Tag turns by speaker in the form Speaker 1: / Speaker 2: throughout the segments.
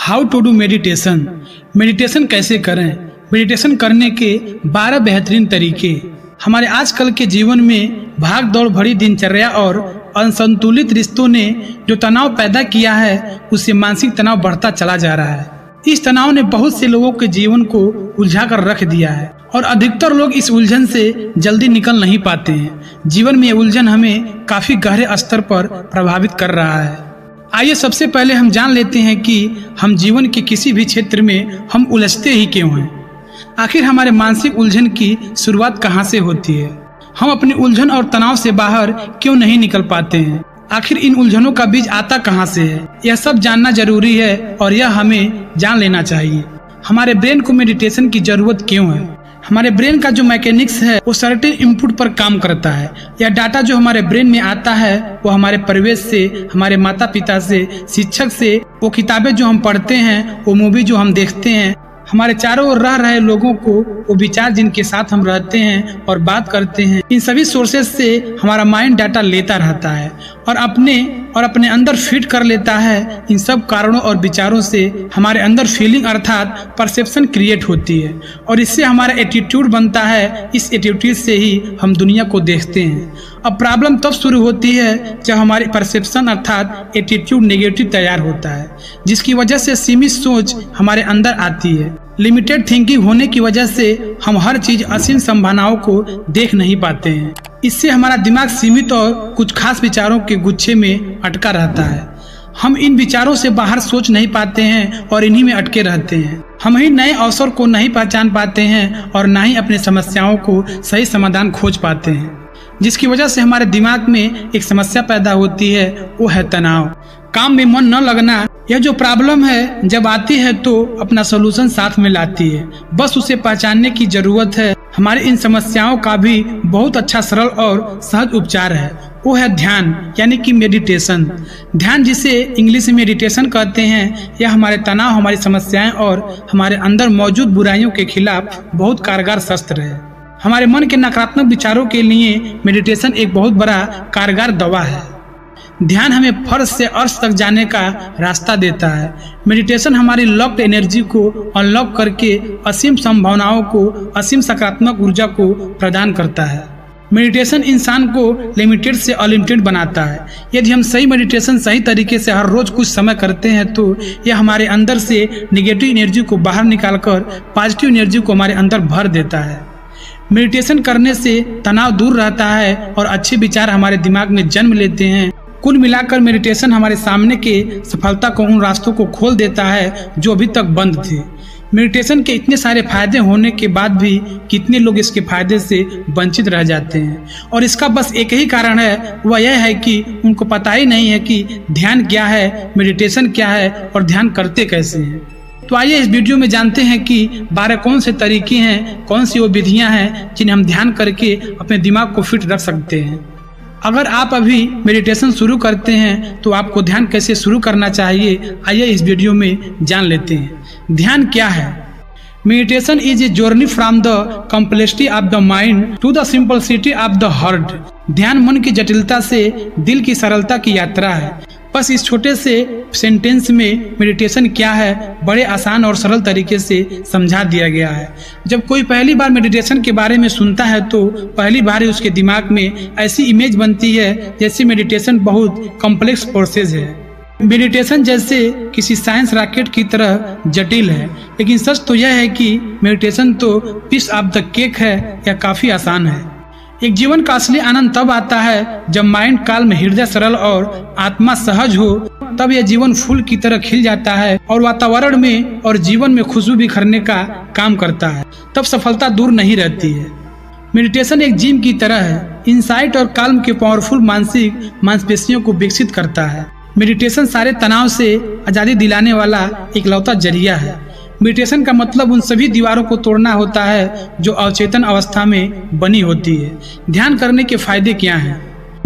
Speaker 1: How to do meditation. Meditation कैसे करें। Meditation करने के 12 बेहतरीन तरीके। हमारे आजकल के जीवन में भाग दौड़ भरी दिनचर्या और असंतुलित रिश्तों ने जो तनाव पैदा किया है, उससे मानसिक तनाव बढ़ता चला जा रहा है। इस तनाव ने बहुत से लोगों के जीवन को उलझा कर रख दिया है और अधिकतर लोग इस उलझन से जल्दी निकल नहीं पाते हैं। जीवन में ये उलझन हमें काफी गहरे स्तर पर प्रभावित कर रहा है। आइए सबसे पहले हम जान लेते हैं कि हम जीवन के किसी भी क्षेत्र में हम उलझते ही क्यों हैं। आखिर हमारे मानसिक उलझन की शुरुआत कहाँ से होती है। हम अपनी उलझन और तनाव से बाहर क्यों नहीं निकल पाते हैं। आखिर इन उलझनों का बीज आता कहाँ से है, यह सब जानना जरूरी है और यह हमें जान लेना चाहिए। हमारे ब्रेन को मेडिटेशन की जरूरत क्यों है। हमारे ब्रेन का जो मैकेनिक्स है वो सर्टेन इनपुट पर काम करता है। यह डाटा जो हमारे ब्रेन में आता है वो हमारे परिवेश से, हमारे माता पिता से, शिक्षक से, वो किताबें जो हम पढ़ते हैं, वो मूवी जो हम देखते हैं, हमारे चारों ओर रह रहे लोगों को, वो विचार जिनके साथ हम रहते हैं और बात करते हैं, इन सभी सोर्सेज से हमारा माइंड डाटा लेता रहता है और अपने अंदर फिट कर लेता है। इन सब कारणों और विचारों से हमारे अंदर फीलिंग अर्थात परसेप्शन क्रिएट होती है और इससे हमारा एटीट्यूड बनता है। इस एटीट्यूड से ही हम दुनिया को देखते हैं। अब प्रॉब्लम तब शुरू होती है जब हमारी परसेप्शन अर्थात एटीट्यूड नेगेटिव तैयार होता है, जिसकी वजह से सीमित सोच हमारे अंदर आती है। लिमिटेड थिंकिंग होने की वजह से हम हर चीज असीम संभावनाओं को देख नहीं पाते हैं। इससे हमारा दिमाग सीमित और कुछ खास विचारों के गुच्छे में अटका रहता है। हम इन विचारों से बाहर सोच नहीं पाते हैं और इन्हीं में अटके रहते हैं। हम ही नए अवसर को नहीं पहचान पाते हैं और न ही अपनी समस्याओं को सही समाधान खोज पाते हैं, जिसकी वजह से हमारे दिमाग में एक समस्या पैदा होती है, वो है तनाव। काम में मन न लगना। यह जो प्रॉब्लम है जब आती है तो अपना सलूशन साथ में लाती है, बस उसे पहचानने की जरूरत है। हमारी इन समस्याओं का भी बहुत अच्छा सरल और सहज उपचार है, वो है ध्यान यानी कि मेडिटेशन। ध्यान जिसे इंग्लिश में मेडिटेशन कहते हैं, यह हमारे तनाव, हमारी समस्याएं और हमारे अंदर मौजूद बुराइयों के खिलाफ बहुत कारगर शस्त्र है। हमारे मन के नकारात्मक विचारों के लिए मेडिटेशन एक बहुत बड़ा कारगर दवा है। ध्यान हमें फर्श से अर्श तक जाने का रास्ता देता है। मेडिटेशन हमारी लॉक्ड एनर्जी को अनलॉक करके असीम संभावनाओं को, असीम सकारात्मक ऊर्जा को प्रदान करता है। मेडिटेशन इंसान को लिमिटेड से अनलिमिटेड बनाता है। यदि हम सही मेडिटेशन सही तरीके से हर रोज कुछ समय करते हैं तो यह हमारे अंदर से निगेटिव एनर्जी को बाहर निकालकर पॉजिटिव एनर्जी को हमारे अंदर भर देता है। मेडिटेशन करने से तनाव दूर रहता है और अच्छे विचार हमारे दिमाग में जन्म लेते हैं। कुल मिलाकर मेडिटेशन हमारे सामने के सफलता को, उन रास्तों को खोल देता है जो अभी तक बंद थे। मेडिटेशन के इतने सारे फायदे होने के बाद भी कितने लोग इसके फायदे से वंचित रह जाते हैं, और इसका बस एक ही कारण है, वह यह है कि उनको पता ही नहीं है कि ध्यान क्या है, मेडिटेशन क्या है और ध्यान करते कैसे हैं। तो आइए इस वीडियो में जानते हैं कि 12 कौन से तरीके हैं, कौन सी वो विधियां हैं जिन्हें हम ध्यान करके अपने दिमाग को फिट रख सकते हैं। अगर आप अभी मेडिटेशन शुरू करते हैं तो आपको ध्यान कैसे शुरू करना चाहिए, आइए इस वीडियो में जान लेते हैं। ध्यान क्या है। Meditation is a journey from the complexity of the mind to the simplicity of the heart. ध्यान मन की जटिलता से दिल की सरलता की यात्रा है। बस इस छोटे से सेंटेंस में मेडिटेशन क्या है बड़े आसान और सरल तरीके से समझा दिया गया है। जब कोई पहली बार मेडिटेशन के बारे में सुनता है तो पहली बार ही उसके दिमाग में ऐसी इमेज बनती है जैसे मेडिटेशन बहुत कॉम्प्लेक्स प्रोसेस है, मेडिटेशन जैसे किसी साइंस रॉकेट की तरह जटिल है। लेकिन सच तो यह है कि मेडिटेशन तो पीस ऑफ द केक है, यह काफी आसान है। एक जीवन का असली आनंद तब आता है जब माइंड काल्म, हृदय सरल और आत्मा सहज हो। तब यह जीवन फूल की तरह खिल जाता है और वातावरण में और जीवन में खुशबू बिखरने का काम करता है। तब सफलता दूर नहीं रहती है। मेडिटेशन एक जिम की तरह है, इनसाइट और काल्म के पावरफुल मानसिक मांसपेशियों को विकसित करता है। मेडिटेशन सारे तनाव से आजादी दिलाने वाला इकलौता जरिया है। मेडिटेशन का मतलब उन सभी दीवारों को तोड़ना होता है जो अवचेतन अवस्था में बनी होती है। ध्यान करने के फायदे क्या हैं,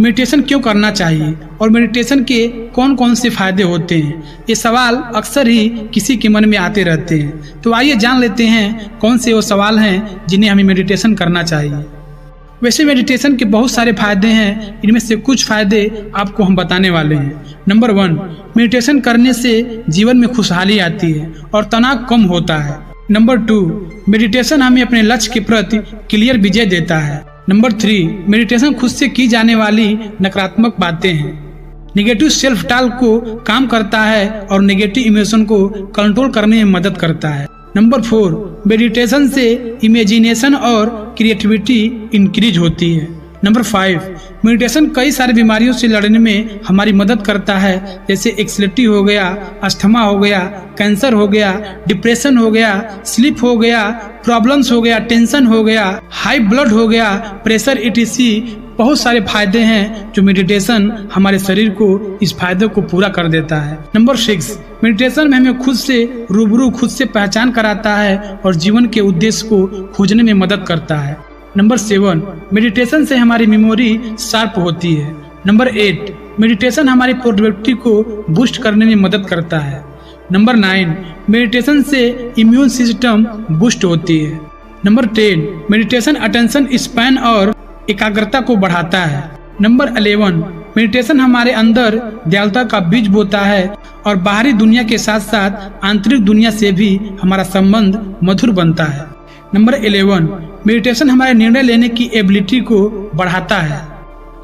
Speaker 1: मेडिटेशन क्यों करना चाहिए और मेडिटेशन के कौन कौन से फायदे होते हैं, ये सवाल अक्सर ही किसी के मन में आते रहते हैं। तो आइए जान लेते हैं कौन से वो सवाल हैं जिन्हें हमें मेडिटेशन करना चाहिए। वैसे मेडिटेशन के बहुत सारे फायदे हैं, इनमें से कुछ फायदे आपको हम बताने वाले हैं। नंबर 1, मेडिटेशन करने से जीवन में खुशहाली आती है और तनाव कम होता है। नंबर 2, मेडिटेशन हमें अपने लक्ष्य के प्रति क्लियर विजय देता है। नंबर 3, मेडिटेशन खुद से की जाने वाली नकारात्मक बातें हैं। नेगेटिव सेल्फ टॉक को काम करता है और नेगेटिव इमोशन को कंट्रोल करने में मदद करता है। नंबर 4, मेडिटेशन से इमेजिनेशन और क्रिएटिविटी इंक्रीज होती है। नंबर 5, मेडिटेशन कई सारी बीमारियों से लड़ने में हमारी मदद करता है, जैसे एक्सिलिटी हो गया, अस्थमा हो गया, कैंसर हो गया, डिप्रेशन हो गया, स्लीप हो गया, प्रॉब्लम्स हो गया, टेंशन हो गया, हाई ब्लड हो गया, प्रेशर etc। बहुत सारे फायदे हैं जो मेडिटेशन हमारे शरीर को इस फायदे को पूरा कर देता है। नंबर 6, मेडिटेशन में हमें खुद से रूबरू, खुद से पहचान कराता है और जीवन के उद्देश्य को खोजने में मदद करता है। नंबर 7, मेडिटेशन से हमारी मेमोरी शार्प होती है। नंबर 8, मेडिटेशन हमारी प्रोडक्टिविटी को बूस्ट करने में मदद करता है। नंबर 9, मेडिटेशन से इम्यून सिस्टम बूस्ट होती है। नंबर 10, मेडिटेशन अटेंशन स्पैन और एकाग्रता को बढ़ाता है। नंबर 11, मेडिटेशन हमारे अंदर दयालुता का बीज बोता है और बाहरी दुनिया के साथ साथ आंतरिक दुनिया से भी हमारा संबंध मधुर बनता है। नंबर 11, मेडिटेशन हमारे निर्णय लेने की एबिलिटी को बढ़ाता है।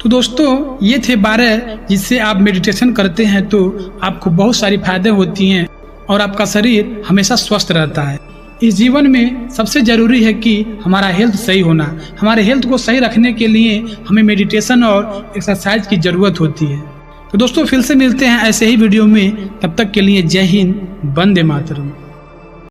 Speaker 1: तो दोस्तों, ये थे 12 जिससे आप मेडिटेशन करते हैं तो आपको बहुत सारी फायदे होती हैं और आपका शरीर हमेशा स्वस्थ रहता है। इस जीवन में सबसे जरूरी है कि हमारा हेल्थ सही होना। हमारे हेल्थ को सही रखने के लिए हमें मेडिटेशन और एक्सरसाइज की जरूरत होती है। तो दोस्तों, फिर से मिलते हैं ऐसे ही वीडियो में। तब तक के लिए जय हिंद, वंदे मातरम।